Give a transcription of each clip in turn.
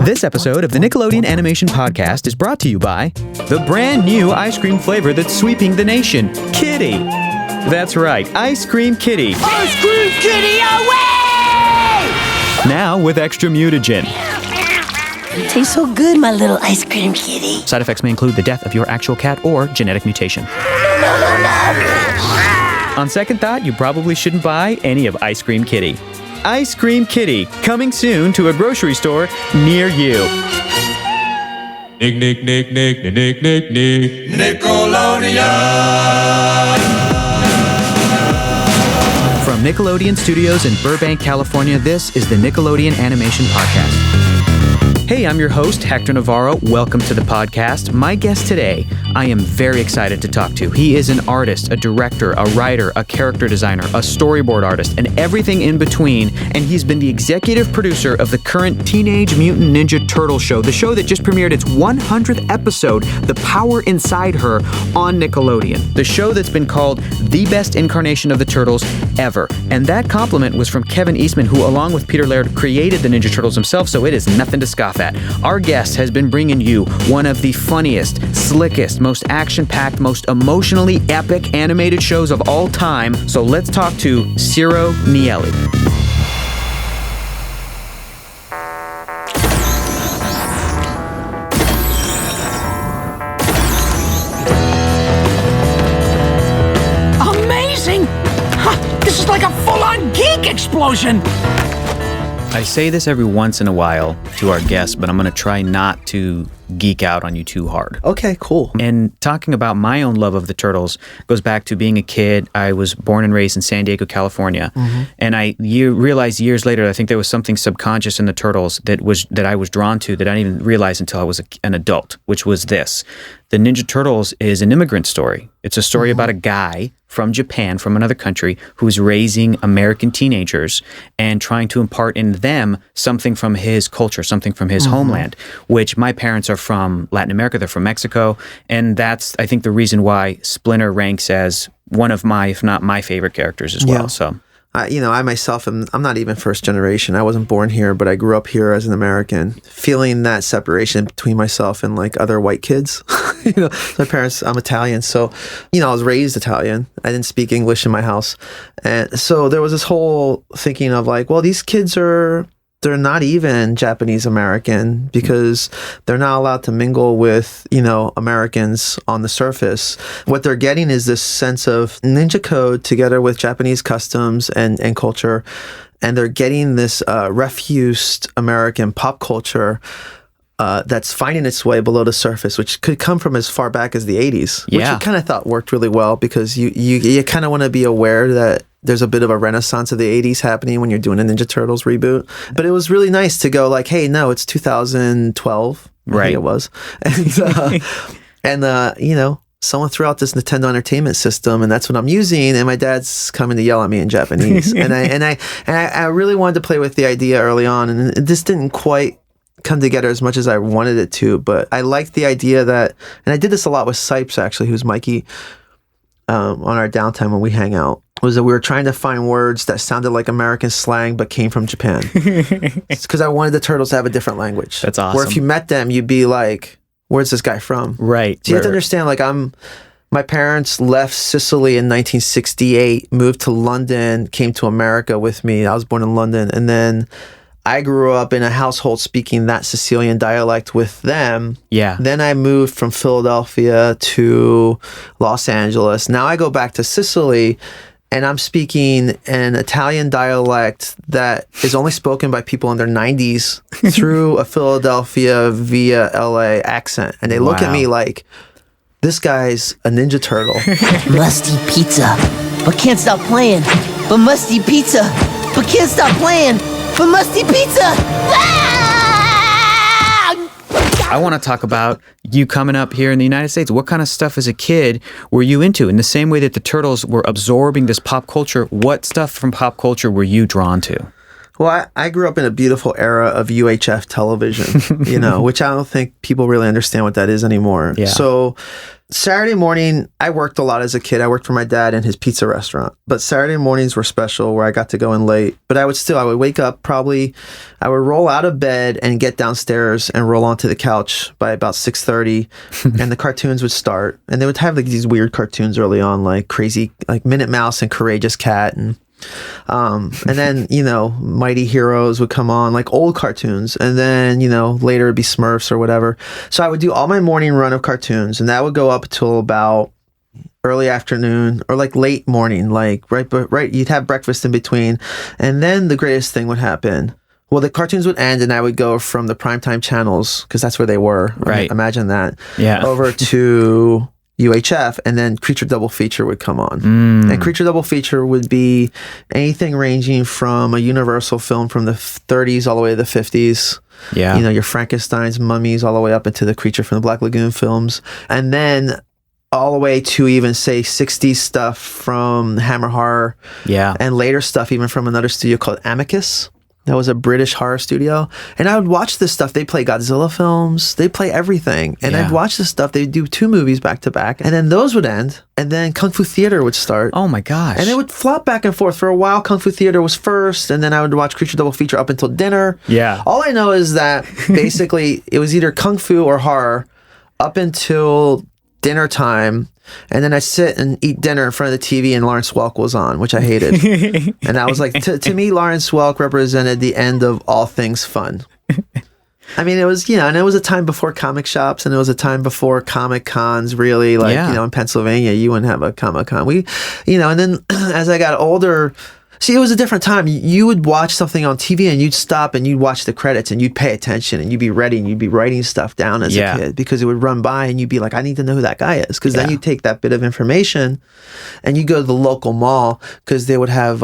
This episode of the Nickelodeon Animation Podcast is brought to you by the brand new ice cream flavor that's sweeping the nation, Kitty. That's right, Ice Cream Kitty. Ice Cream Kitty away! Now with extra mutagen. It tastes so good, my little ice cream kitty. Side effects may include the death of your actual cat or genetic mutation. On second thought, you probably shouldn't buy any of Ice Cream Kitty. Ice Cream Kitty, coming soon to a grocery store near you. Nick, Nickelodeon! From Nickelodeon Studios in Burbank, California, this is the Nickelodeon Animation Podcast. Hey, I'm your host, Hector Navarro. Welcome to the podcast. My guest today, I am very excited to talk to. He is an artist, a director, a writer, a character designer, a storyboard artist, and everything in between. And he's been the executive producer of the current Teenage Mutant Ninja Turtle show, the show that just premiered its 100th episode, The Power Inside Her, on Nickelodeon. The show that's been called the best incarnation of the Turtles ever. And that compliment was from Kevin Eastman, who, along with Peter Laird, created the Ninja Turtles himself, so it is nothing to scoff at. Our guest has been bringing you one of the funniest, slickest, most action-packed, most emotionally epic animated shows of all time. So let's talk to Ciro Nieli. Amazing! This is like a full-on geek explosion! I say this every once in a while to our guests, but I'm going to try not to geek out on you too hard. Okay, cool. And talking about my own love of the Turtles goes back to being a kid. I was born and raised in San Diego, California. Mm-hmm. And you realized years later, I think there was something subconscious in the Turtles that I was drawn to that I didn't even realize until I was an adult, which was this. The Ninja Turtles is an immigrant story. It's a story about a guy from Japan, from another country, who's raising American teenagers and trying to impart in them something from his culture, something from his homeland, which my parents are from Latin America. They're from Mexico. And that's, I think, the reason why Splinter ranks as one of my, if not my favorite characters as well. Yeah. So, I myself I'm not even first generation. I wasn't born here, but I grew up here as an American, feeling that separation between myself and like other white kids. My parents, I'm Italian, so I was raised Italian. I didn't speak English in my house, and so there was this whole thinking of like, well, these kids they're not even Japanese American because they're not allowed to mingle with, Americans on the surface. What they're getting is this sense of ninja code together with Japanese customs and culture. And they're getting this refused American pop culture that's finding its way below the surface, which could come from as far back as the 80s, which I kind of thought worked really well because you kind of want to be aware that there's a bit of a renaissance of the 80s happening when you're doing a Ninja Turtles reboot. But it was really nice to go like, hey, no, it's 2012. Right. I think it was. And someone threw out this Nintendo Entertainment System, and that's what I'm using. And my dad's coming to yell at me in Japanese. and I really wanted to play with the idea early on, and this didn't quite come together as much as I wanted it to. But I liked the idea that, and I did this a lot with Sipes, actually, who's Mikey, on our downtime when we hang out, was that we were trying to find words that sounded like American slang but came from Japan. It's because I wanted the Turtles to have a different language. That's awesome. Where if you met them, you'd be like, where's this guy from? Right. So you have to understand, like, my parents left Sicily in 1968, moved to London, came to America with me. I was born in London. And then I grew up in a household speaking that Sicilian dialect with them. Yeah. Then I moved from Philadelphia to Los Angeles. Now I go back to Sicily and I'm speaking an Italian dialect that is only spoken by people in their 90s through a Philadelphia via LA accent. And they look at me like, this guy's a Ninja Turtle. Musty pizza, but can't stop playing. But musty pizza, but can't stop playing. But musty pizza! I want to talk about you coming up here in the United States. What kind of stuff as a kid were you into? In the same way that the Turtles were absorbing this pop culture, what stuff from pop culture were you drawn to? Well, I grew up in a beautiful era of UHF television, which I don't think people really understand what that is anymore. Yeah. So Saturday morning, I worked a lot as a kid. I worked for my dad in his pizza restaurant. But Saturday mornings were special where I got to go in late. But I would wake up I would roll out of bed and get downstairs and roll onto the couch by about 6:30 and the cartoons would start. And they would have like these weird cartoons early on, like crazy, like Minute Mouse and Courageous Cat and then, Mighty Heroes would come on, like old cartoons. And then, later it'd be Smurfs or whatever. So I would do all my morning run of cartoons and that would go up until about early afternoon or like late morning, like right. You'd have breakfast in between. And then the greatest thing would happen. Well, the cartoons would end and I would go from the primetime channels, because that's where they were. Right. Imagine that. Yeah. Over to UHF, and then Creature Double Feature would come on. And Creature Double Feature would be anything ranging from a Universal film from the 30s all the way to the 50s. Yeah. Your Frankenstein's, Mummies, all the way up into the Creature from the Black Lagoon films. And then all the way to even, say, 60s stuff from Hammer Horror. Yeah. And later stuff even from another studio called Amicus. That was a British horror studio. And I would watch this stuff. They play Godzilla films. They play everything. And I'd watch this stuff. They'd do 2 movies back to back. And then those would end. And then Kung Fu Theater would start. Oh my gosh. And it would flop back and forth. For a while, Kung Fu Theater was first. And then I would watch Creature Double Feature up until dinner. Yeah. All I know is that basically it was either Kung Fu or horror up until dinner time. And then I sit and eat dinner in front of the TV and Lawrence Welk was on, which I hated. And I was like, to me, Lawrence Welk represented the end of all things fun. I mean, it was, and it was a time before comic shops and it was a time before Comic Cons, really. Like, in Pennsylvania, you wouldn't have a Comic Con. And then as I got older, see, it was a different time. You would watch something on TV and you'd stop and you'd watch the credits and you'd pay attention and you'd be ready and you'd be writing stuff down as a kid because it would run by and you'd be like, I need to know who that guy is. Because then you take that bit of information and you go to the local mall because they would have,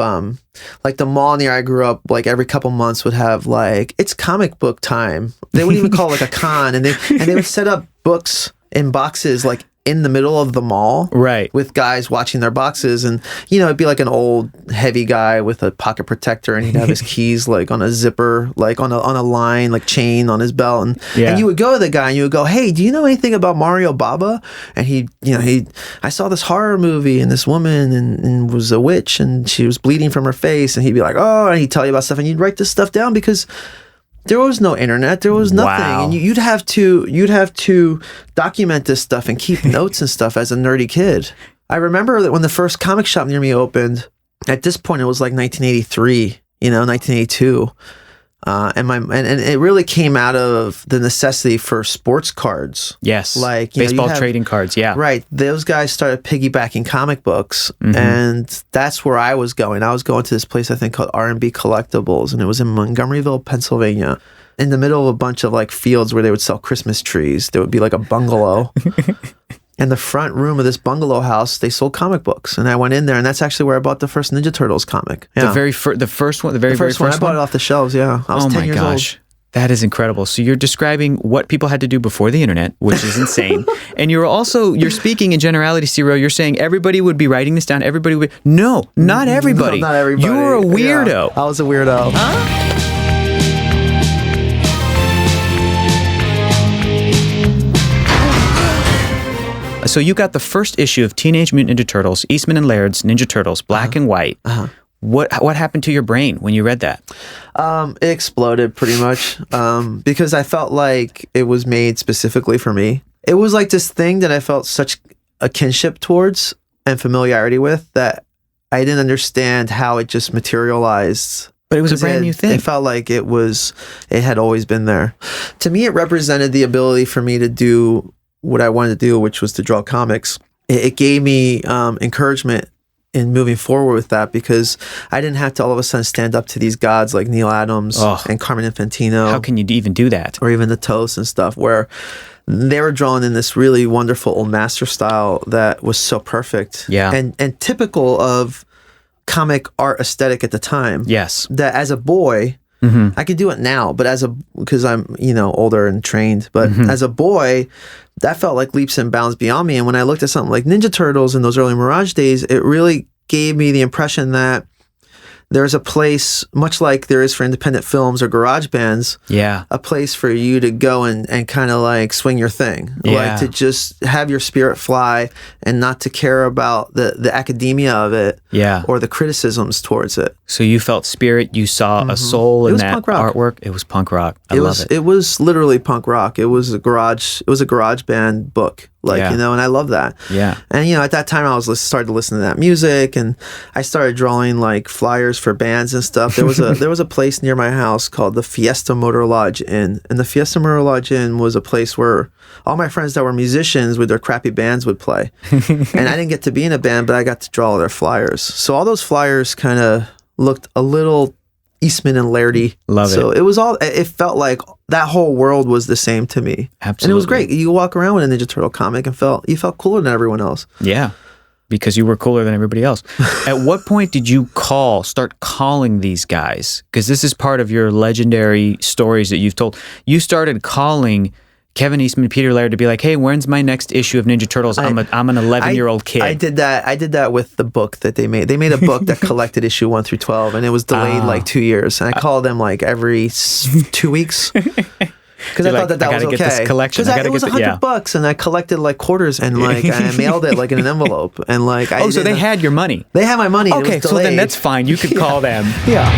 like the mall near I grew up, like every couple months would have like, it's comic book time. They wouldn't even call it like a con. And they would set up books in boxes like in the middle of the mall, right, with guys watching their boxes, and it'd be like an old heavy guy with a pocket protector, and he'd have his keys like on a zipper, like on a line, like chain on his belt, and you would go to the guy and you would go, hey, do you know anything about Mario Baba? And I saw this horror movie and this woman and was a witch and she was bleeding from her face, and he'd be like, oh, and he'd tell you about stuff, and you'd write this stuff down because there was no internet. There was nothing. Wow. And you'd have to document this stuff and keep notes and stuff as a nerdy kid. I remember that when the first comic shop near me opened, at this point it was like 1983, 1982. And it really came out of the necessity for sports cards. Yes. Like baseball trading cards. Yeah. Right. Those guys started piggybacking comic books, and that's where I was going. I was going to this place I think called R&B Collectibles, and it was in Montgomeryville, Pennsylvania, in the middle of a bunch of like fields where they would sell Christmas trees. There would be like a bungalow. In the front room of this bungalow house, they sold comic books, and I went in there, and that's actually where I bought the first Ninja Turtles comic. Yeah. The very first one. I bought it off the shelves. Yeah, I was 10 years old. That is incredible. So you're describing what people had to do before the internet, which is insane. And you're speaking in generality, Ciro. You're saying everybody would be writing this down. Everybody would. No, not everybody. No, not everybody. You were a weirdo. Yeah, I was a weirdo. Huh? So you got the first issue of Teenage Mutant Ninja Turtles, Eastman and Laird's Ninja Turtles, black and white. What happened to your brain when you read that? It exploded pretty much because I felt like it was made specifically for me. It was like this thing that I felt such a kinship towards and familiarity with that I didn't understand how it just materialized. But it was a brand new thing. It felt like it had always been there. To me, it represented the ability for me to do what I wanted to do, which was to draw comics. It gave me encouragement in moving forward with that because I didn't have to all of a sudden stand up to these gods like Neil Adams and Carmen Infantino. How can you even do that? Or even the Toast and stuff, where they were drawn in this really wonderful old master style that was so perfect. Yeah. And typical of comic art aesthetic at the time. Yes. That as a boy, I could do it now, but because I'm, older and trained, but as a boy, that felt like leaps and bounds beyond me. And when I looked at something like Ninja Turtles in those early Mirage days, it really gave me the impression that there's a place, much like there is for independent films or garage bands, a place for you to go and kind of like swing your thing. Like to just have your spirit fly and not to care about the academia of it or the criticisms towards it. So you felt spirit, you saw a soul in that artwork. It was punk rock. I love it. It was literally punk rock. It was a garage band book. Like, you know, and I love that. Yeah. And, you know, at that time I was started to listen to that music, and I started drawing like flyers for bands and stuff. There was a place near my house called the Fiesta Motor Lodge Inn. And the Fiesta Motor Lodge Inn was a place where all my friends that were musicians with their crappy bands would play. And I didn't get to be in a band, but I got to draw all their flyers. So all those flyers kind of looked a little Eastman and Lairdy. Love it. So it felt like that whole world was the same to me. Absolutely. And it was great. You walk around with a Ninja Turtle comic and you felt cooler than everyone else. Yeah. Because you were cooler than everybody else. At what point did you start calling these guys? Because this is part of your legendary stories that you've told. You started calling Kevin Eastman, Peter Laird to be like, hey, when's my next issue of Ninja Turtles? I'm an 11-year-old kid. I did that with the book that they made. They made a book that collected issue 1 through 12, and it was delayed like 2 years. And I called them like every 2 weeks. Because I thought that was okay. Get this collection. Because it was $100, and I collected like quarters, and like I mailed it like in an envelope, and like so they had your money. They had my money. Okay, so then that's fine. You could call them. Yeah.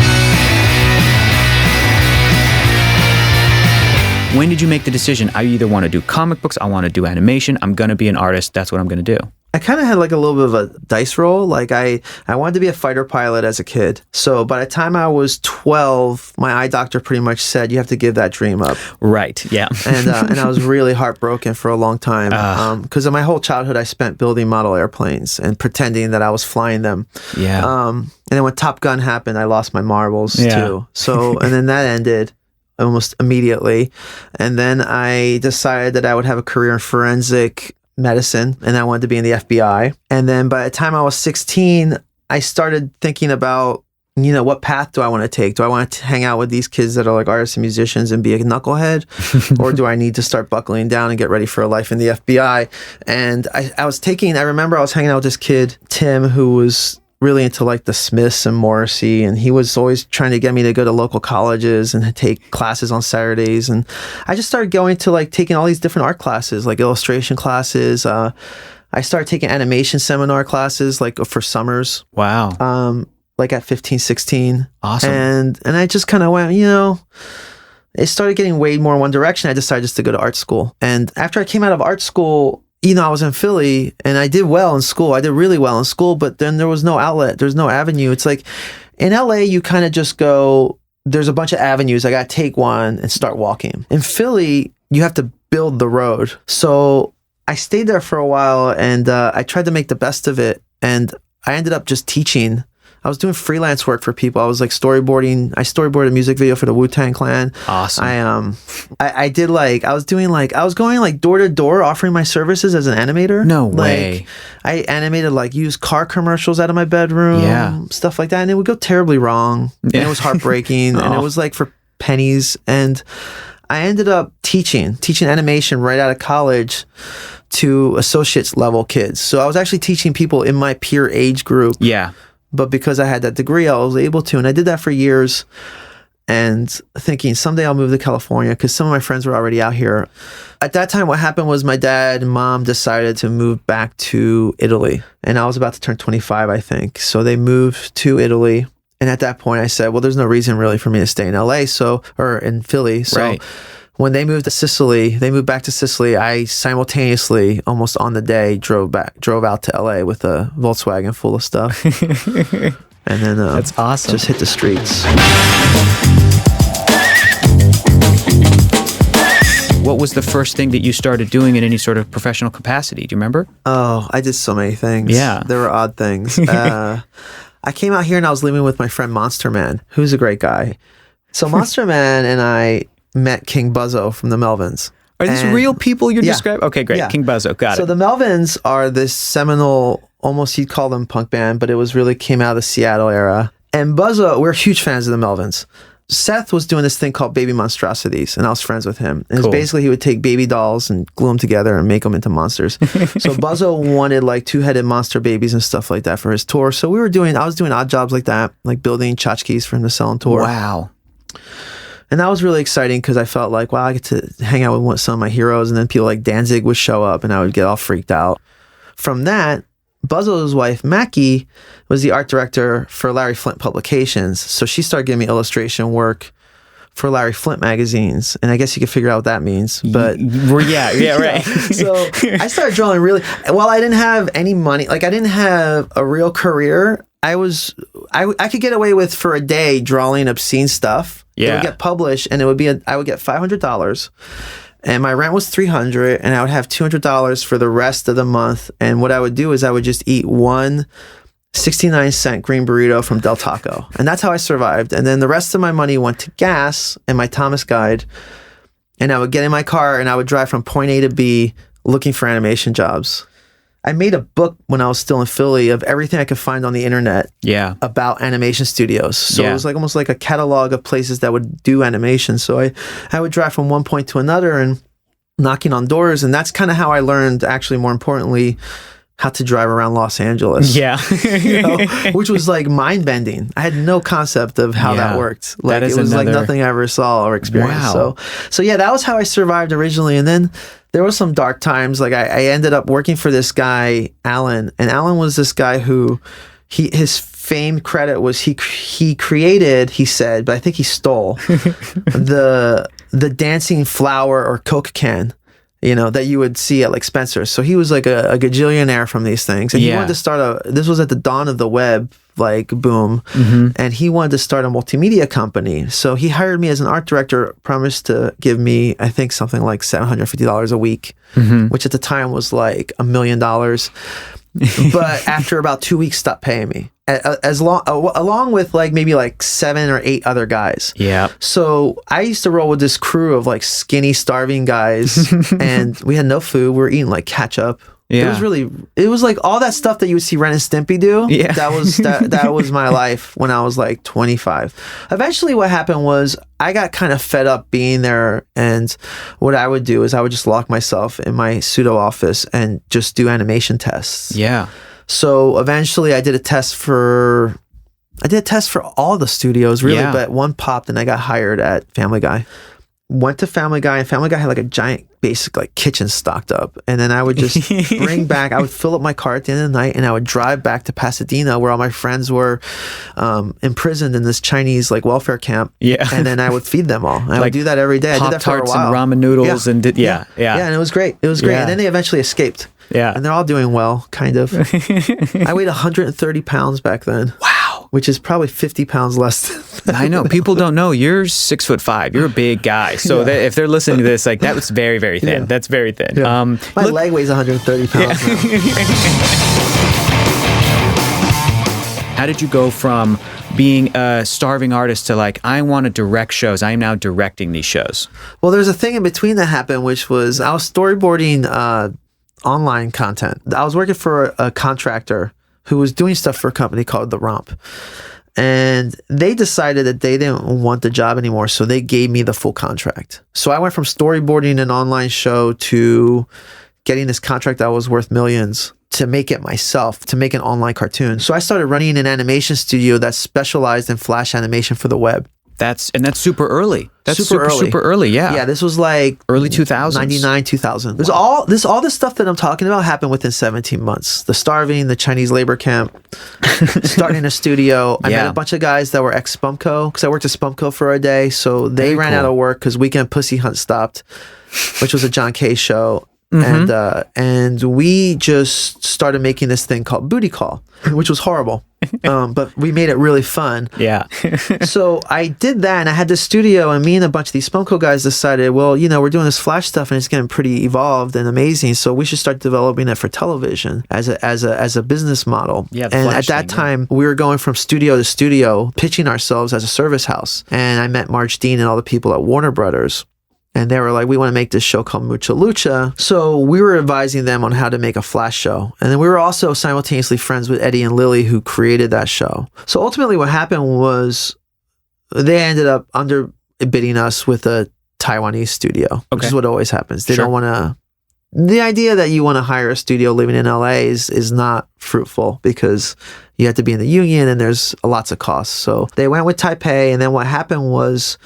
When did you make the decision? I either want to do comic books, I want to do animation, I'm going to be an artist, that's what I'm going to do. I kind of had like a little bit of a dice roll. Like I wanted to be a fighter pilot as a kid. So by the time I was 12, my eye doctor pretty much said, you have to give that dream up. Right, yeah. And I was really heartbroken for a long time. Because of my whole childhood, I spent building model airplanes and pretending that I was flying them. Yeah. And then when Top Gun happened, I lost my marbles too. So, and then that ended almost immediately. And then I decided that I would have a career in forensic medicine, and I wanted to be in the FBI. And then by the time I was 16, I started thinking about, you know, what path do I want to take? Do I want to hang out with these kids that are like artists and musicians and be a knucklehead? Or do I need to start buckling down and get ready for a life in the FBI? And I remember I was hanging out with this kid, Tim, who was really into like the Smiths and Morrissey, and he was always trying to get me to go to local colleges and take classes on Saturdays. And I just started going to like taking all these different art classes, like illustration classes. I started taking animation seminar classes like for summers. Wow. Like at 15, 16. Awesome. And I just kind of went, you know, it started getting way more in one direction. I decided just to go to art school. And after I came out of art school, you know, I was in Philly and I did well in school. I did really well in school, but then there was no outlet. There's no avenue. It's like in LA, you kind of just go, there's a bunch of avenues. I got to take one and start walking. In Philly, you have to build the road. So I stayed there for a while, and I tried to make the best of it. And I ended up just teaching. I was doing freelance work for people. I was like storyboarding. I storyboarded a music video for the Wu-Tang Clan. Awesome. I was going like door to door offering my services as an animator. No way. I animated like used car commercials out of my bedroom, stuff like that, and it would go terribly wrong. And it was heartbreaking, and it was like for pennies. And I ended up teaching animation right out of college to associates level kids. So I was actually teaching people in my peer age group. Yeah. But because I had that degree, I was able to. And I did that for years, and thinking someday I'll move to California because some of my friends were already out here. At that time, what happened was my dad and mom decided to move back to Italy. And I was about to turn 25, I think. So they moved to Italy. And at that point, I said, well, there's no reason really for me to stay in LA, or in Philly. So right. When they moved back to Sicily, I simultaneously, almost on the day, drove out to LA with a Volkswagen full of stuff. And then that's awesome. Just hit the streets. What was the first thing that you started doing in any sort of professional capacity? Do you remember? Oh, I did so many things. Yeah. There were odd things. I came out here and I was living with my friend Monster Man, who's a great guy. So Monster Man and I met King Buzzo from the Melvins. Are these real people you're describing? Okay, great. Yeah. King Buzzo, got it. So the Melvins are this seminal, almost you'd call them punk band, but it was really came out of the Seattle era. And Buzzo, we're huge fans of the Melvins. Seth was doing this thing called Baby Monstrosities, and I was friends with him. And Cool. it's basically he would take baby dolls and glue them together and make them into monsters. So Buzzo wanted like 2-headed monster babies and stuff like that for his tour. So I was doing odd jobs like that, like building tchotchkes for him to sell on tour. Wow. And that was really exciting because I felt like, wow, I get to hang out with some of my heroes. And then people like Danzig would show up and I would get all freaked out. From that, Buzzo's wife, Mackie, was the art director for Larry Flint Publications. So she started giving me illustration work for Larry Flint magazines. And I guess you can figure out what that means. But Yeah, right. so I started drawing really, while I didn't have any money, like I didn't have a real career, I could get away with for a day drawing obscene stuff. It Yeah. would get published and I would get $500. And my rent was $300, and I would have $200 for the rest of the month. And what I would do is I would just eat one 69-cent green burrito from Del Taco. And that's how I survived. And then the rest of my money went to gas and my Thomas Guide. And I would get in my car and I would drive from point A to B looking for animation jobs. I made a book when I was still in Philly of everything I could find on the internet Yeah. about animation studios. So Yeah. it was like almost like a catalog of places that would do animation. So I would drive from one point to another and knocking on doors. And that's kind of how I learned, actually, more importantly, how to drive around Los Angeles. Yeah. You know, which was like mind bending. I had no concept of how Yeah. that worked. Like That is it was like another- nothing I ever saw or experienced. Wow. So yeah, that was how I survived originally. And then there was some dark times. Like I ended up working for this guy, Alan, and Alan was this guy who his famed credit was he created, he said, but I think he stole the dancing flower or Coke can, you know, that you would see at like Spencer's. So he was like a gajillionaire from these things. And he Yeah. wanted to start this was at the dawn of the web, like boom. Mm-hmm. And he wanted to start a multimedia company. So he hired me as an art director, promised to give me, I think, something like $750 a week, Mm-hmm. which at the time was like $1 million. But after about 2 weeks, stopped paying me, along with like maybe like 7 or 8 other guys. Yeah. So I used to roll with this crew of like skinny, starving guys, and we had no food. We were eating like ketchup. Yeah. It was like all that stuff that you would see Ren and Stimpy do. Yeah. That was my life when I was like 25. Eventually what happened was I got kind of fed up being there, and what I would do is I would just lock myself in my pseudo office and just do animation tests. Yeah. So eventually I did a test for all the studios really, Yeah. but one popped and I got hired at Family Guy. Went to Family Guy, and Family Guy had like a giant basic like kitchen stocked up, and then I would just I would fill up my car at the end of the night, and I would drive back to Pasadena where all my friends were imprisoned in this Chinese like welfare camp. Yeah. And then I would feed them all. I would Like do that every day. I did that for a Pop-Tarts while. and ramen noodles Yeah. and Yeah, and it was great. It was great. Yeah. And then they eventually escaped. Yeah. And they're all doing well, kind of. I weighed 130 pounds back then. Wow. Which is probably 50 pounds less than I know. People don't know. You're 6'5". You're a big guy. So that if they're listening to this, like that was very, very thin. Yeah. That's very thin. Yeah. My leg weighs 130 pounds now. How did you go from being a starving artist to like, I want to direct shows. I am now directing these shows? Well, there's a thing in between that happened, which was I was storyboarding online content. I was working for a contractor who was doing stuff for a company called The Romp. And they decided that they didn't want the job anymore, so they gave me the full contract. So I went from storyboarding an online show to getting this contract that was worth millions to make it myself, to make an online cartoon. So I started running an animation studio that specialized in flash animation for the web. That's super early. That's Super early. super early. Yeah. Yeah, this was like Early 2000s. 99, 2000. There's all this stuff that I'm talking about happened within 17 months. The starving, the Chinese labor camp, starting a studio. I met a bunch of guys that were ex-Spumco, because I worked at Spumco for a day. So they Very ran out cool. of work because Weekend Pussy Hunt stopped, which was a John Kay show. And we just started making this thing called Booty Call, which was horrible. But we made it really fun. Yeah. So I did that, and I had this studio, and me and a bunch of these Spumco guys decided, well, you know, we're doing this Flash stuff, and it's getting pretty evolved and amazing, so we should start developing it for television as a business model. Yeah, the and Flash at that thing, time, we were going from studio to studio, pitching ourselves as a service house. And I met Marge Dean and all the people at Warner Brothers. And they were like, we want to make this show called Mucha Lucha. So we were advising them on how to make a Flash show. And then we were also simultaneously friends with Eddie and Lily, who created that show. So ultimately what happened was they ended up underbidding us with a Taiwanese studio, which is what always happens. They don't want to. The idea that you want to hire a studio living in LA is not fruitful because you have to be in the union and there's lots of costs. So they went with Taipei, and then what happened was,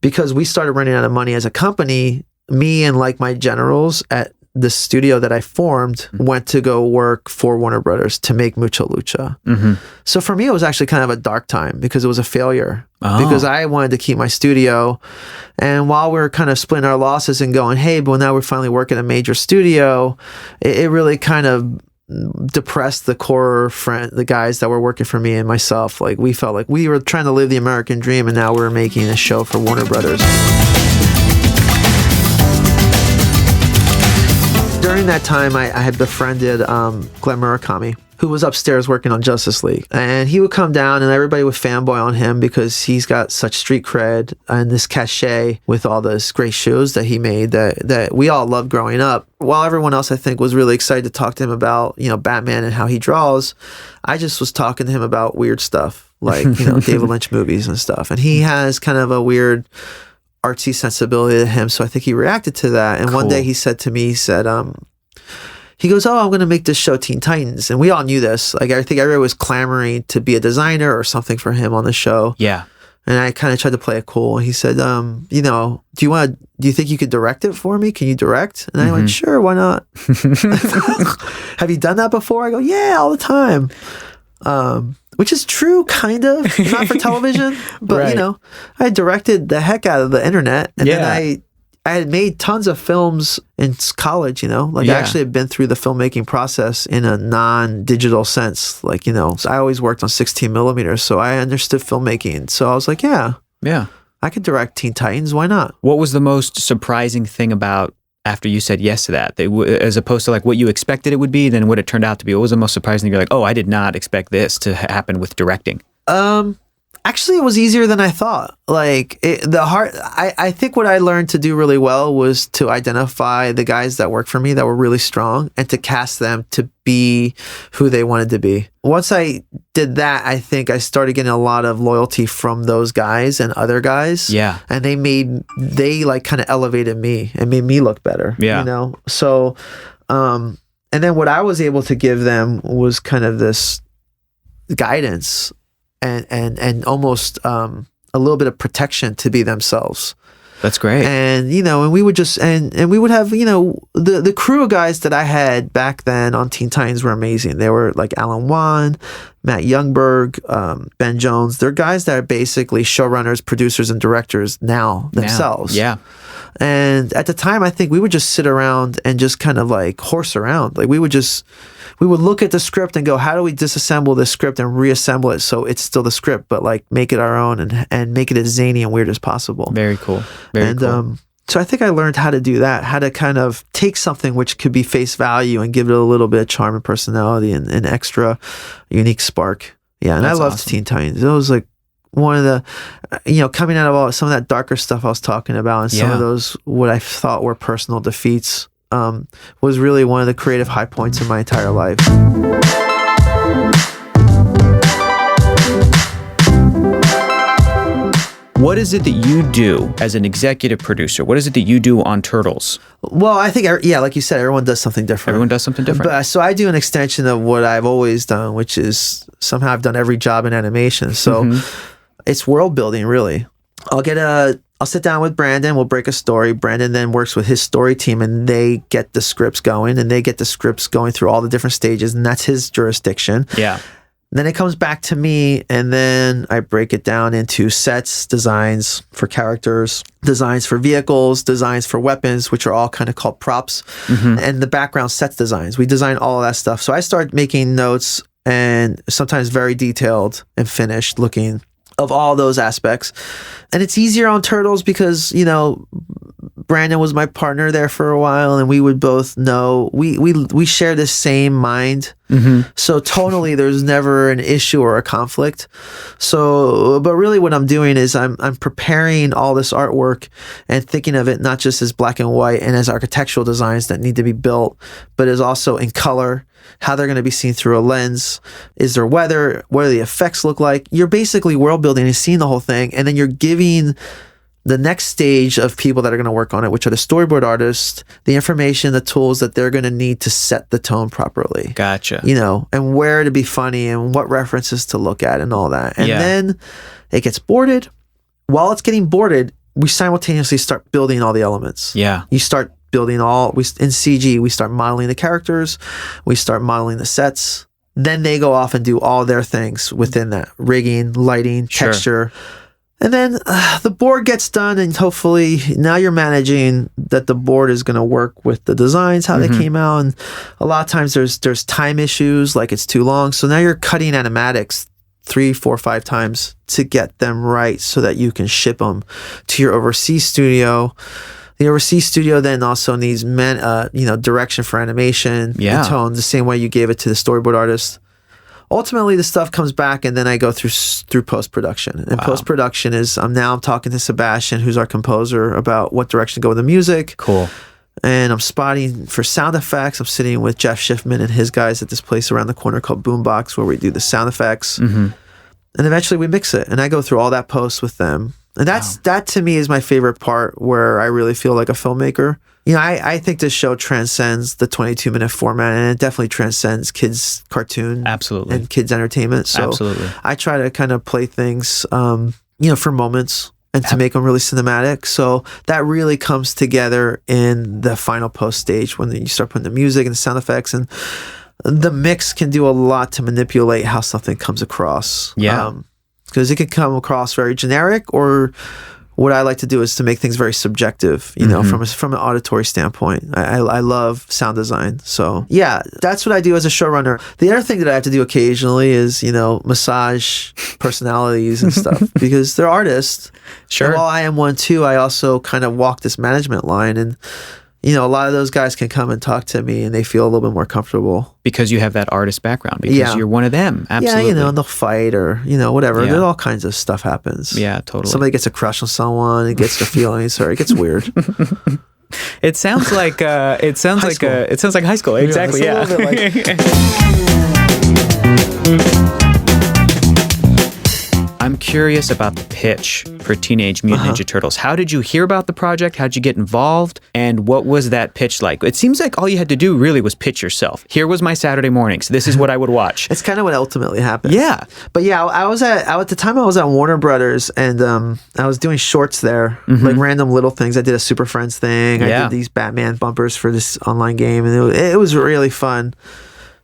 because we started running out of money as a company, me and like my generals at the studio that I formed went to go work for Warner Brothers to make Mucho Lucha. So for me, it was actually kind of a dark time because it was a failure. Because I wanted to keep my studio. And while we were kind of splitting our losses and going, hey, but now we're finally working at a major studio, it really kind of depressed the core the guys that were working for me and myself. Like, we felt like we were trying to live the American dream, and now we're making a show for Warner Brothers. During that time, I had befriended Glenn Murakami, who was upstairs working on Justice League. And he would come down and everybody would fanboy on him because he's got such street cred and this cachet with all those great shows that he made that we all loved growing up. While everyone else, I think, was really excited to talk to him about, Batman and how he draws, I just was talking to him about weird stuff, like, David Lynch movies and stuff. And he has kind of a weird artsy sensibility to him, so I think he reacted to that. And one day he said to me, he goes, I'm going to make this show Teen Titans. And we all knew this. Like, I think everyone was clamoring to be a designer or something for him on the show. Yeah. And I kind of tried to play it cool. He said, do you think you could direct it for me? Can you direct? And I went, sure, why not? Have you done that before? I go, yeah, all the time. Which is true, kind of, not for television, but I directed the heck out of the internet, and then I had made tons of films in college. I actually had been through the filmmaking process in a non-digital sense, so I always worked on 16 millimeters, so I understood filmmaking. So I was like, yeah, I could direct Teen Titans. Why not? What was the most surprising thing about after you said yes to that, as opposed to like what you expected it would be, then what it turned out to be? What was the most surprising? You're like, oh, I did not expect this to happen with directing. Actually, it was easier than I thought. Like, I think what I learned to do really well was to identify the guys that worked for me that were really strong and to cast them to be who they wanted to be. Once I did that, I think I started getting a lot of loyalty from those guys and other guys. Yeah. And they like kind of elevated me and made me look better. Yeah. So, and then what I was able to give them was kind of this guidance and almost a little bit of protection to be themselves. That's great. And and we would just and we would have the crew of guys that I had back then on Teen Titans were amazing. They were like Alan Wan, Matt Youngberg, Ben Jones. They're guys that are basically showrunners, producers, and directors now themselves. Yeah. And at the time, I think we would just sit around and just kind of like horse around. Like we would look at the script and go, how do we disassemble this script and reassemble it so it's still the script, but like make it our own and make it as zany and weird as possible. Very cool. Very cool. So I think I learned how to do that, how to kind of take something which could be face value and give it a little bit of charm and personality and an extra unique spark. Yeah, and that's I loved awesome. Teen Titans. It was like one of the, coming out of some of that darker stuff I was talking about and some of those, what I thought were personal defeats, was really one of the creative high points in my entire life. What is it that you do as an executive producer? What is it that you do on Turtles? Well, I think, like you said, everyone does something different. Everyone does something different. But, so I do an extension of what I've always done, which is somehow I've done every job in animation. So it's world building, really. I'll sit down with Brandon. We'll break a story. Brandon then works with his story team, and they get the scripts going, and they get the scripts going through all the different stages, and that's his jurisdiction. Yeah. Then it comes back to me, and then I break it down into sets, designs for characters, designs for vehicles, designs for weapons, which are all kind of called props, and the background sets designs. We design all of that stuff. So I start making notes, and sometimes very detailed and finished looking of all those aspects. And it's easier on Turtles because, Brandon was my partner there for a while, and we would both know we share the same mind. So tonally, there's never an issue or a conflict. So, but really, what I'm doing is I'm preparing all this artwork and thinking of it not just as black and white and as architectural designs that need to be built, but as also in color, how they're going to be seen through a lens. Is there weather? What do the effects look like? You're basically world building and seeing the whole thing, and then you're giving the next stage of people that are going to work on it, which are the storyboard artists, the information, the tools that they're going to need to set the tone properly. Gotcha. You know, and where to be funny and what references to look at and all that. And then it gets boarded. While it's getting boarded, we simultaneously start building all the elements. Yeah. You start building in CG, we start modeling the characters, we start modeling the sets. Then they go off and do all their things within that, rigging, lighting, texture. And then the board gets done, and hopefully now you're managing that the board is going to work with the designs, how they came out. And a lot of times there's time issues, like it's too long. So now you're cutting animatics 3, 4, 5 times to get them right so that you can ship them to your overseas studio. The overseas studio then also needs direction for animation, and tone, the same way you gave it to the storyboard artist. Ultimately, the stuff comes back, and then I go through post-production. And post-production is, I'm talking to Sebastian, who's our composer, about what direction to go with the music. Cool. And I'm spotting for sound effects. I'm sitting with Jeff Schiffman and his guys at this place around the corner called Boombox, where we do the sound effects. And eventually we mix it, and I go through all that post with them. And that to me is my favorite part, where I really feel like a filmmaker. You know, I think this show transcends the 22-minute format, and it definitely transcends kids' cartoon and kids' entertainment. So I try to kind of play things, for moments and to make them really cinematic. So that really comes together in the final post stage when you start putting the music and the sound effects, and the mix can do a lot to manipulate how something comes across. Because it can come across very generic, or what I like to do is to make things very subjective, from an auditory standpoint. I love sound design. So yeah, that's what I do as a showrunner. The other thing that I have to do occasionally is, massage personalities and stuff, because they're artists. Sure. And while I am one too, I also kind of walk this management line, and a lot of those guys can come and talk to me, and they feel a little bit more comfortable. Because you have that artist background, because you're one of them. Absolutely. Yeah, and they'll fight or, whatever. Yeah. There's all kinds of stuff happens. Yeah, totally. Somebody gets a crush on someone, it gets their feelings, or it gets weird. It sounds like it sounds like high school. Exactly. Yeah. It's a little bit like I'm curious about the pitch for Teenage Mutant Ninja Turtles. How did you hear about the project? How did you get involved? And what was that pitch like? It seems like all you had to do really was pitch yourself. Here was my Saturday mornings. This is what I would watch. It's kind of what ultimately happened. Yeah. But yeah, at the time I was at Warner Brothers, and I was doing shorts there, like random little things. I did a Super Friends thing. I did these Batman bumpers for this online game, and it was really fun.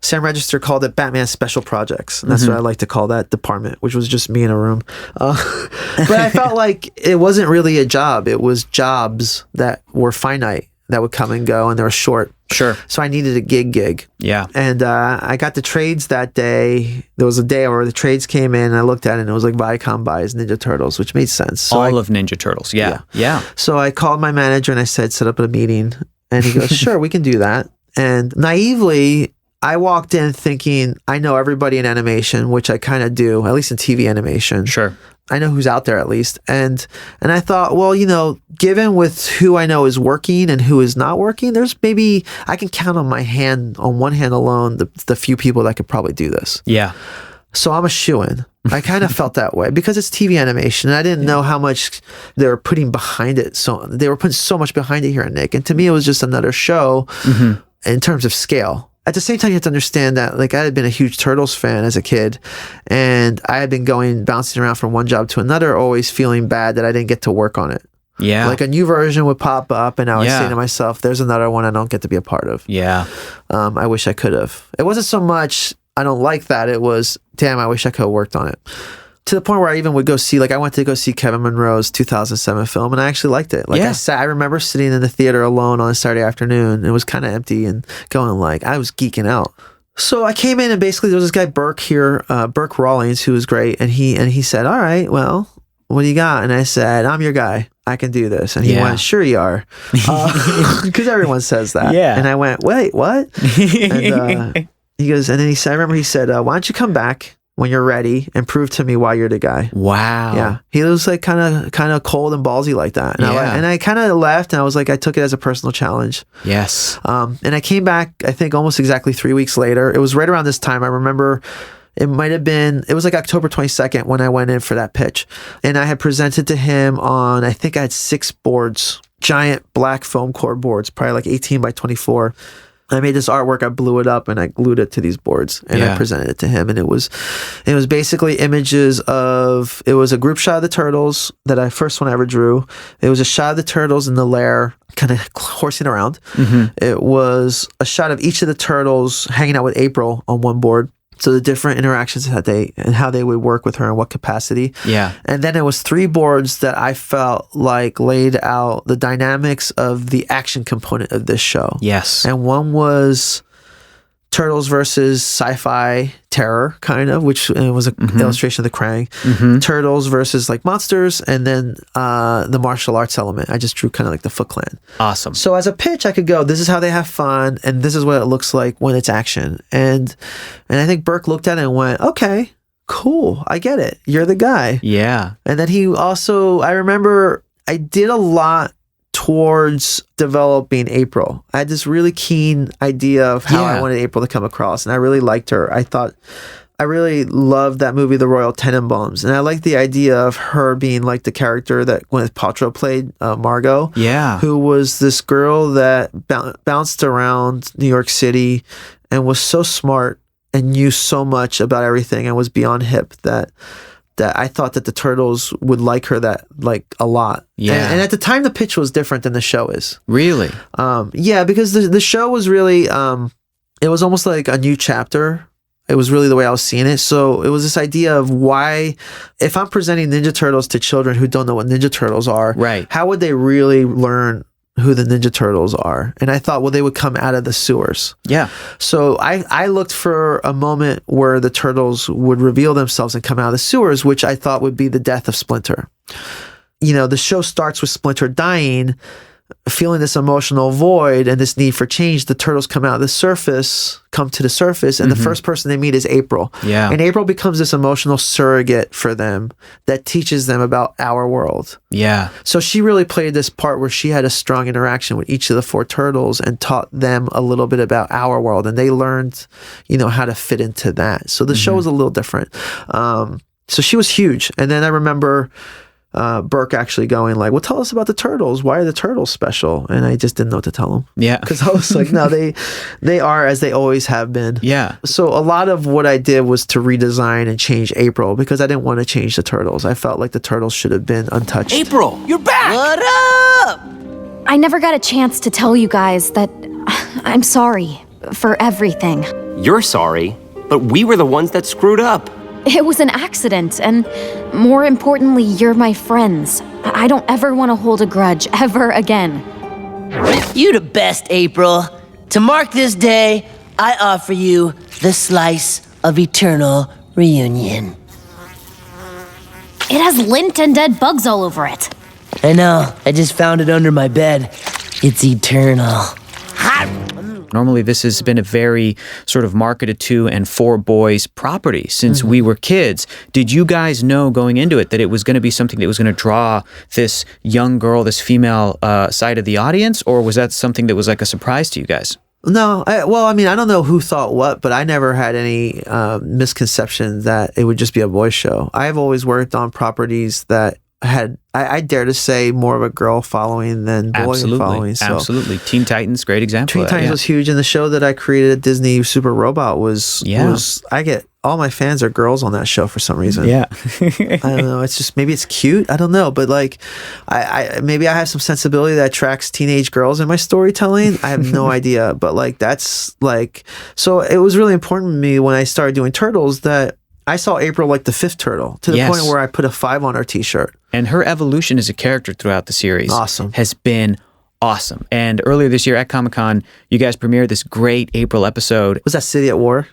Sam Register called it Batman Special Projects. And that's what I like to call that department, which was just me in a room. But I felt like it wasn't really a job. It was jobs that were finite, that would come and go, and they were short. Sure. So I needed a gig. Yeah. And I got the trades that day. There was a day where the trades came in, and I looked at it, and it was like Viacom buys Ninja Turtles, which made sense. So all of Ninja Turtles. Yeah. So I called my manager, and I said, set up a meeting. And he goes, sure, we can do that. And naively, I walked in thinking, I know everybody in animation, which I kind of do, at least in TV animation. Sure. I know who's out there at least. And I thought, well, given with who I know is working and who is not working, there's maybe, I can count on one hand alone, the few people that could probably do this. Yeah. So I'm a shoo-in. I kind of felt that way because it's TV animation, and I didn't know how much they were putting behind it. So they were putting so much behind it here at Nick. And to me, it was just another show in terms of scale. At the same time, you have to understand that, like, I had been a huge Turtles fan as a kid, and I had been bouncing around from one job to another, always feeling bad that I didn't get to work on it. Yeah. Like a new version would pop up, and I was saying to myself, there's another one I don't get to be a part of. Yeah. I wish I could have. It wasn't so much, I don't like that. It was, damn, I wish I could have worked on it. To the point where I even would go see, like, I went to go see Kevin Monroe's 2007 film, and I actually liked it. Like, I remember sitting in the theater alone on a Saturday afternoon. It was kind of empty, and going, like, I was geeking out. So I came in, and basically there was this guy, Burke Rawlings, who was great, and he said, all right, well, what do you got? And I said, I'm your guy. I can do this. And he went, sure you are. Because everyone says that. Yeah. And I went, wait, what? And he goes, and then he said, I remember he said, why don't you come back when you're ready and prove to me why you're the guy. Wow. Yeah. He was like kind of cold and ballsy like that. And I kind of left and I was like, I took it as a personal challenge. Yes. And I came back, I think almost exactly 3 weeks later. It was right around this time. I remember it was like October 22nd when I went in for that pitch. And I had presented to him on, I think I had 6 boards, giant black foam core boards, probably like 18 by 24. I made this artwork, I blew it up and I glued it to these boards and I presented it to him. And it was basically images of, it was a group shot of the turtles that first one I ever drew. It was a shot of the turtles in the lair, kind of horsing around. It was a shot of each of the turtles hanging out with April on one board. So the different interactions and how they would work with her in what capacity. Yeah. And then it was 3 boards that I felt like laid out the dynamics of the action component of this show. Yes. And one was Turtles versus sci-fi terror, kind of, which was an illustration of the Krang. Turtles versus like monsters, and then the martial arts element. I just drew kind of like the Foot Clan. Awesome. So as a pitch, I could go, this is how they have fun, and this is what it looks like when it's action. And I think Burke looked at it and went, okay, cool, I get it. You're the guy. Yeah. And then he also, I remember I did a lot towards developing April. I had this really keen idea of how I wanted April to come across, and I really liked her. I really loved that movie, The Royal Tenenbaums, and I liked the idea of her being like the character that Gwyneth Paltrow played, Margot, who was this girl that bounced around New York City and was so smart and knew so much about everything and was beyond hip that I thought that the Turtles would like her a lot. Yeah. And at the time, the pitch was different than the show is. Really? Yeah, because the show was really, it was almost like a new chapter. It was really the way I was seeing it. So it was this idea of why, if I'm presenting Ninja Turtles to children who don't know what Ninja Turtles are, right, how would they really learn who the Ninja Turtles are? And I thought, well, they would come out of the sewers. Yeah. So I looked for a moment where the Turtles would reveal themselves and come out of the sewers, which I thought would be the death of Splinter. You know, the show starts with Splinter dying, feeling this emotional void and this need for change. The Turtles come to the surface, and the first person they meet is April. Yeah. And April becomes this emotional surrogate for them that teaches them about our world. Yeah. So she really played this part where she had a strong interaction with each of the 4 turtles and taught them a little bit about our world, and they learned, how to fit into that. So the show was a little different. So she was huge. And then I remember Burke actually going like, well, tell us about the Turtles. Why are the Turtles special? And I just didn't know what to tell him. Yeah. Because I was like, no, they are as they always have been. Yeah. So a lot of what I did was to redesign and change April because I didn't want to change the Turtles. I felt like the Turtles should have been untouched. April, you're back! What up? I never got a chance to tell you guys that I'm sorry for everything. You're sorry, but we were the ones that screwed up. It was an accident, and more importantly, you're my friends. I don't ever want to hold a grudge ever again. You the best, April. To mark this day, I offer you the slice of eternal reunion. It has lint and dead bugs all over it. I know, I just found it under my bed. It's eternal. Normally, this has been a very sort of marketed to and for boys property since we were kids. Did you guys know going into it that it was going to be something that was going to draw this young girl, this female side of the audience? Or was that something that was like a surprise to you guys? No, I don't know who thought what, but I never had any misconception that it would just be a boys show. I've always worked on properties that had, I dare to say, more of a girl following than boy following. So. Absolutely. Teen Titans, great example. Teen Titans was huge, and the show that I created at Disney, Super Robot, was I get all my fans are girls on that show for some reason. Yeah. I don't know. It's just, maybe it's cute. I don't know. But like, I maybe I have some sensibility that attracts teenage girls in my storytelling. I have no idea. But like, that's like, so it was really important to me when I started doing Turtles that I saw April like the 5th turtle to the point where I put a 5 on her t-shirt. And her evolution as a character throughout the series has been awesome. And earlier this year at Comic-Con, you guys premiered this great April episode. Was that City at War?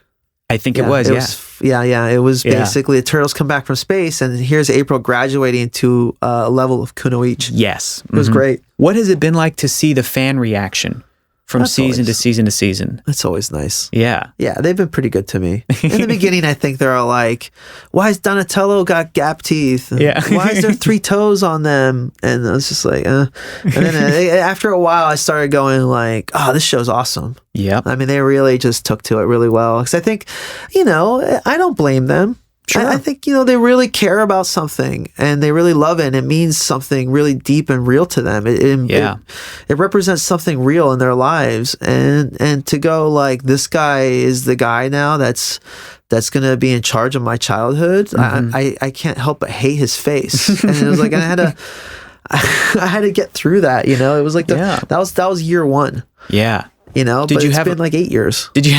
I think it was. It was basically the turtles come back from space, and here's April graduating to a level of kunoichi. Yes. It was great. What has it been like to see the fan reaction from season to season to season? That's always nice. Yeah. Yeah, they've been pretty good to me. In the beginning, I think they're all like, why has Donatello got gap teeth? Yeah. Why is there 3 toes on them? And I was just like, And then after a while, I started going like, oh, this show's awesome. Yeah. I mean, they really just took to it really well. Because I think, I don't blame them. Sure. I think, they really care about something and they really love it and it means something really deep and real to them. It represents something real in their lives. And to go like, this guy is the guy now that's going to be in charge of my childhood. I can't help but hate his face. And it was like, I had to get through that, it was like, that was year 1. Yeah. But it's been like 8 years. Did you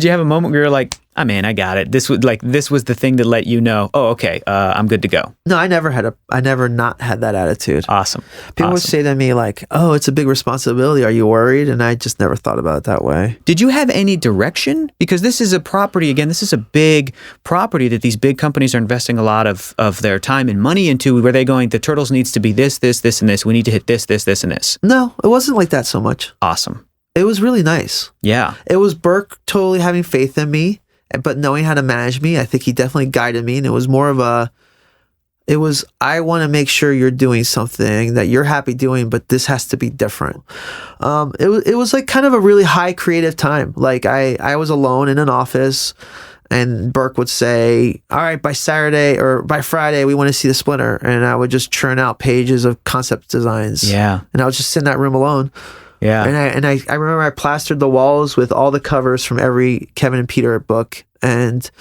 have a moment where you're like, oh man, I got it. This was the thing that let you know, oh, okay, I'm good to go. No, I never not had that attitude. Awesome. People would say to me like, oh, it's a big responsibility. Are you worried? And I just never thought about it that way. Did you have any direction? Because this is a property, again, this is a big property that these big companies are investing a lot of their time and money into, where they're going, the Turtles needs to be this, and this. We need to hit this, and this. No, it wasn't like that so much. Awesome. It was really nice. Yeah. It was Burke totally having faith in me, but knowing how to manage me. I think he definitely guided me. And it was more of I want to make sure you're doing something that you're happy doing, but this has to be different. It was like kind of a really high creative time. Like I was alone in an office and Burke would say, all right, by Saturday or by Friday, we want to see the Splinter. And I would just churn out pages of concept designs. Yeah. And I would just sit in that room alone. Yeah. And I remember I plastered the walls with all the covers from every Kevin and Peter book. And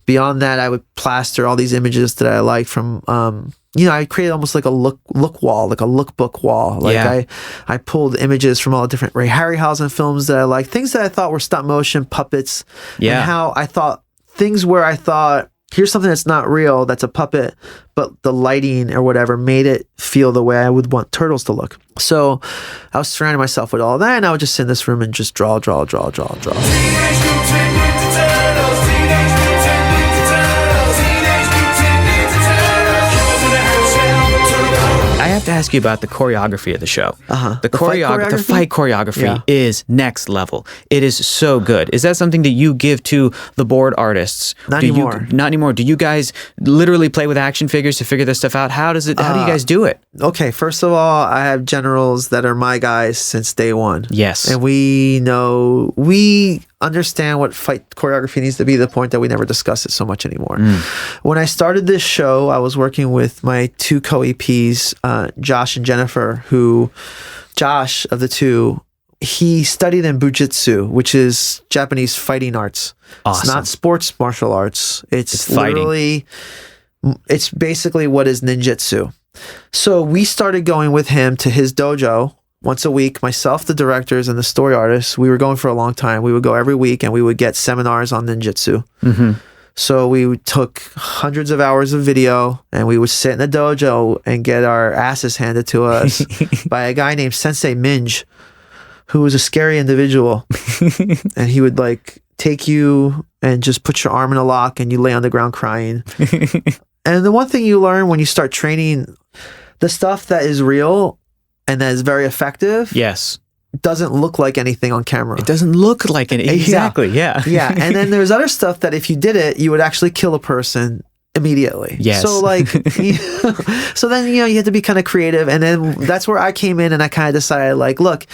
beyond that, I would plaster all these images that I liked from, I created almost like a look wall, like a lookbook wall. Like I pulled images from all the different Ray Harryhausen films that I liked, things that I thought were stop motion puppets. Yeah. And how I thought things where I thought, here's something that's not real, that's a puppet, but the lighting or whatever made it feel the way I would want Turtles to look. So I was surrounding myself with all that, and I would just sit in this room and just draw. I have to ask you about the choreography of the show. The fight choreography is next level. It is so good. Is that something that you give to the board artists? Not anymore. Do you guys literally play with action figures to figure this stuff out? How do you guys do it? Okay, first of all, I have generals that are my guys since day 1. Yes. And we understand what fight choreography needs to be, to the point that we never discuss it so much anymore. When I started this show, I was working with my 2 co-EPs, Josh and Jennifer, who Josh of the 2, he studied in Bujitsu, which is Japanese fighting arts. Awesome. It's not sports martial arts. It's fighting. It's basically what is ninjutsu. So we started going with him to his dojo once a week. Myself, the directors, and the story artists, we were going for a long time. We would go every week and we would get seminars on ninjutsu. So we took hundreds of hours of video and we would sit in the dojo and get our asses handed to us by a guy named Sensei Minj, who was a scary individual. And he would like take you and just put your arm in a lock and you lay on the ground crying. And the one thing you learn when you start training, the stuff that is real and that is very effective, yes, doesn't look like anything on camera. It doesn't look like it. Exactly. Yeah. And then there's other stuff that if you did it, you would actually kill a person immediately. Yes. So like, so then, you have to be kind of creative. And then that's where I came in and I kind of decided like, look,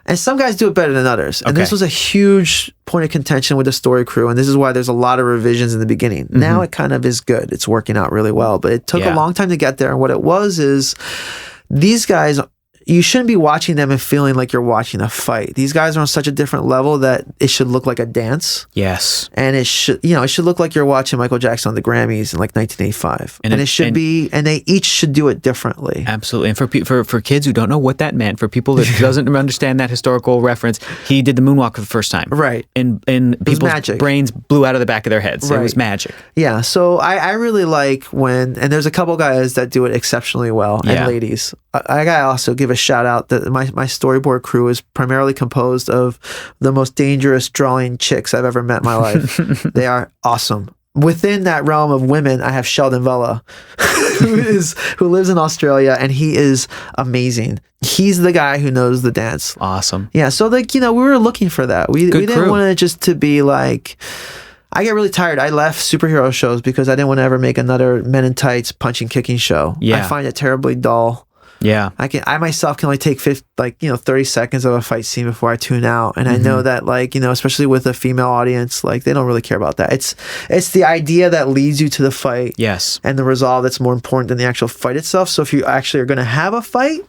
and some guys do it better than others. And this was a huge point of contention with the story crew. And this is why there's a lot of revisions in the beginning. Now it kind of is good. It's working out really well, but it took a long time to get there. And what it was is these guys, you shouldn't be watching them and feeling like you're watching a fight. These guys are on such a different level that it should look like a dance. Yes. And it should look like you're watching Michael Jackson on the Grammys in like 1985. And they each should do it differently. Absolutely. And for kids who don't know what that meant, for people that doesn't understand that historical reference, he did the moonwalk for the first time. Right. And people's brains blew out of the back of their heads. Right. It was magic. Yeah. So I really like and there's a couple guys that do it exceptionally well, and ladies. I gotta also give a shout out that my storyboard crew is primarily composed of the most dangerous drawing chicks I've ever met in my life. They are awesome. Within that realm of women, I have Sheldon Vella, who lives in Australia, and he is amazing. He's the guy who knows the dance. Awesome. Yeah, so like, we were looking for that. We didn't want it just to be like, I get really tired. I left superhero shows because I didn't want to ever make another Men in Tights punching kicking show. Yeah. I find it terribly dull. Yeah. I myself can only take 30 seconds of a fight scene before I tune out. And I know that especially with a female audience, like they don't really care about that. It's the idea that leads you to the fight. Yes. And the resolve that's more important than the actual fight itself. So if you actually are going to have a fight,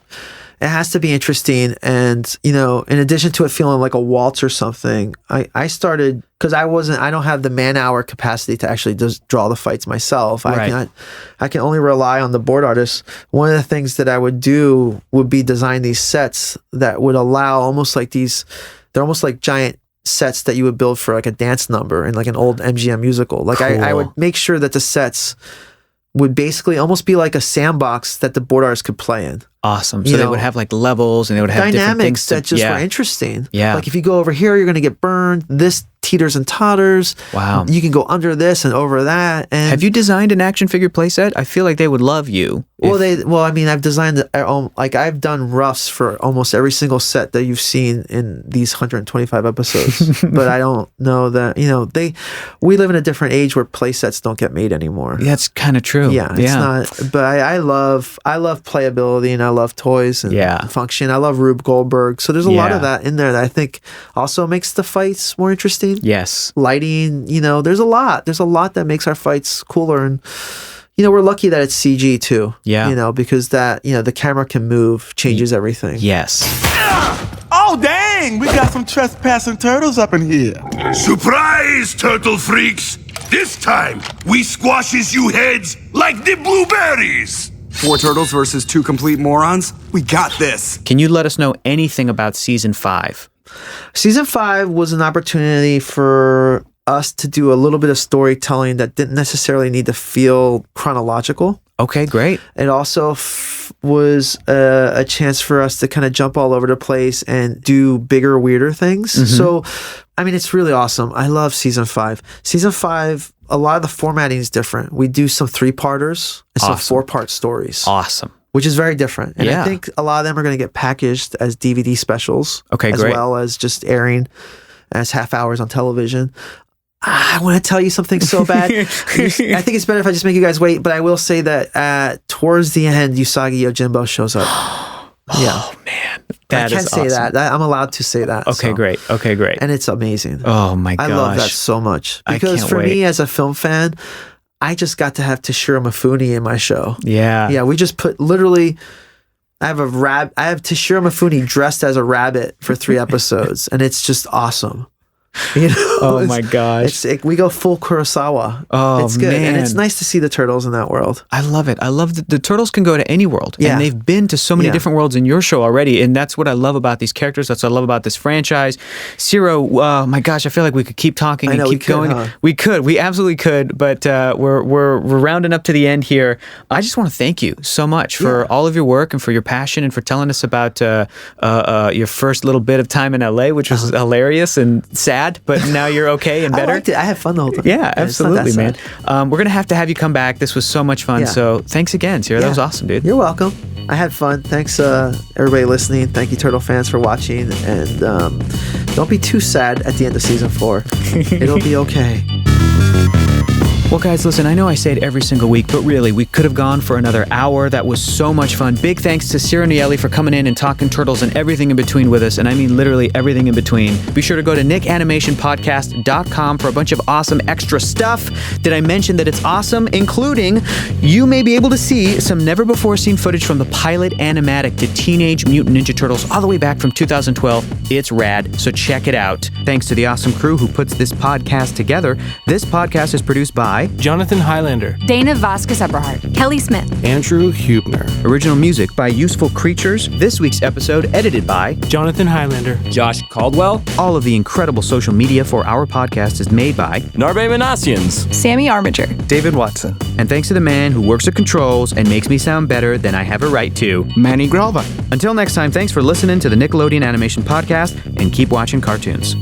it has to be interesting. And, in addition to it feeling like a waltz or something, I started, because I don't have the man-hour capacity to actually just draw the fights myself. Right. I can only rely on the board artists. One of the things that I would do would be design these sets that would allow they're almost like giant sets that you would build for like a dance number in like an old MGM musical. Like cool. I would make sure that the sets would basically almost be like a sandbox that the board artists could play in. Awesome. So they would have like levels and they would have dynamics different things that just were interesting. Yeah. Like if you go over here, you're going to get burned. This teeters and totters. Wow. You can go under this and over that. And have you designed an action figure playset? I feel like they would love you. I've designed I've done roughs for almost every single set that you've seen in these 125 episodes. But I don't know that, we live in a different age where playsets don't get made anymore. That's kind of true. Yeah, it's not. But I love playability and I love toys and function. I love Rube Goldberg. So there's a lot of that in there that I think also makes the fights more interesting. Yes. Lighting, there's a lot that makes our fights cooler. And, we're lucky that it's CG too. Yeah. Because that, the camera can move, changes everything. Yes. Oh, dang! We got some trespassing turtles up in here. Surprise, turtle freaks! This time, we squashes you heads like the blueberries! 4 turtles versus 2 complete morons? We got this. Can you let us know anything about season 5? Season 5 was an opportunity for us to do a little bit of storytelling that didn't necessarily need to feel chronological. Okay, great. It also was a chance for us to kind of jump all over the place and do bigger, weirder things. So, it's really awesome. I love season 5. Season 5, a lot of the formatting is different. We do some 3-parters and some 4-part stories. Awesome. Which is very different. And I think a lot of them are going to get packaged as DVD specials. Okay, as great. well as just airing as half hours on television. I want to tell you something so bad. I think it's better if I just make you guys wait, but I will say that towards the end, Usagi Yojimbo shows up. Oh, man. I can say that. I'm allowed to say that. Okay, great. Okay, great. And it's amazing. Oh, my gosh. I love that so much. Because for me as a film fan, I just got to have Toshiro Mifune in my show. Yeah. Yeah, we just put literally... I have Toshiro Mifune dressed as a rabbit for 3 episodes, and it's just awesome. Oh my gosh. We go full Kurosawa. Oh, it's good. man. And it's nice to see the turtles in that world. I love it. I love that the turtles can go to any world. Yeah. And they've been to so many Yeah. different worlds in your show already. And that's what I love about these characters. That's what I love about this franchise. Ciro, my gosh, I feel like we could keep talking and keep going. Huh? We could. We absolutely could. But we're rounding up to the end here. I just want to thank you so much for all of your work and for your passion and for telling us about your first little bit of time in LA, which was hilarious and sad, but now you're okay and better. I liked it. I had fun the whole time. Yeah, absolutely, man. sad. We're going to have you come back. This was so much fun. Yeah. So thanks again, Ciro. That was awesome, dude. You're welcome. I had fun. Thanks, everybody listening. Thank you, Turtle fans, for watching. And don't be too sad at the end of season 4. It'll be okay. Well, guys, listen, I know I say it every single week, but really, we could have gone for another hour. That was so much fun. Big thanks to Ciro Nieli for coming in and talking turtles and everything in between with us, and I mean literally everything in between. Be sure to go to nickanimationpodcast.com for a bunch of awesome extra stuff. Did I mention that it's awesome? Including, you may be able to see some never-before-seen footage from the pilot animatic to Teenage Mutant Ninja Turtles all the way back from 2012. It's rad, so check it out. Thanks to the awesome crew who puts this podcast together. This podcast is produced by by Jonathan Highlander, Dana Vasquez Eberhardt, Kelly Smith, Andrew Hubner, original music by Useful Creatures. This week's episode edited by Jonathan Highlander, Josh Caldwell, all of the incredible social media for our podcast is made by Narbe Manassians, Sammy Armiger, David Watson, and thanks to the man who works the controls and makes me sound better than I have a right to, Manny Gralva. Until next time, thanks for listening to the Nickelodeon Animation Podcast and keep watching cartoons.